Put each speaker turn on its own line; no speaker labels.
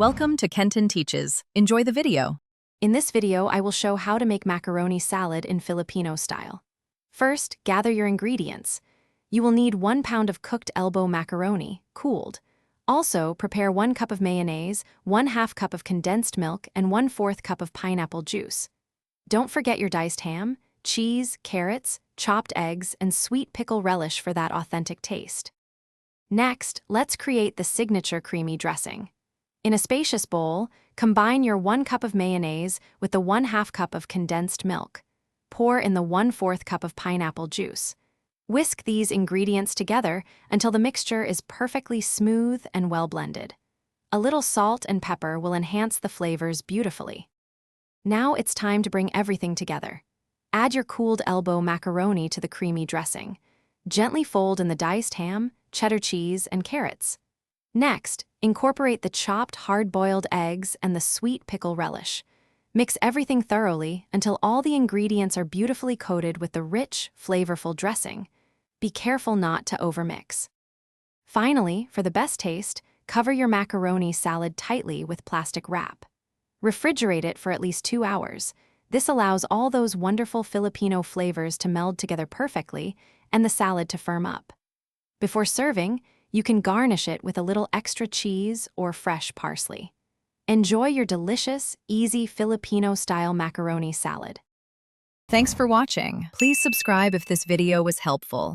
Welcome to Kenton Teaches. Enjoy the video.
In this video, I will show how to make macaroni salad in Filipino style. First, gather your ingredients. You will need 1 pound of cooked elbow macaroni, cooled. Also, prepare 1 cup of mayonnaise, 1/2 cup of condensed milk, and 1/4 cup of pineapple juice. Don't forget your diced ham, cheese, carrots, chopped eggs, and sweet pickle relish for that authentic taste. Next, let's create the signature creamy dressing. In a spacious bowl, combine your 1 cup of mayonnaise with the 1/2 cup of condensed milk. Pour in the 1/4 cup of pineapple juice. Whisk these ingredients together until the mixture is perfectly smooth and well blended. A little salt and pepper will enhance the flavors beautifully. Now it's time to bring everything together. Add your cooled elbow macaroni to the creamy dressing. Gently fold in the diced ham, cheddar cheese, and carrots. Next, incorporate the chopped hard-boiled eggs and the sweet pickle relish. Mix everything thoroughly until all the ingredients are beautifully coated with the rich, flavorful dressing. Be careful not to overmix. Finally, for the best taste, cover your macaroni salad tightly with plastic wrap. Refrigerate it for at least 2 hours. This allows all those wonderful Filipino flavors to meld together perfectly and the salad to firm up. Before serving, you can garnish it with a little extra cheese or fresh parsley. Enjoy your delicious, easy Filipino-style macaroni salad.
Thanks for watching. Please subscribe if this video was helpful.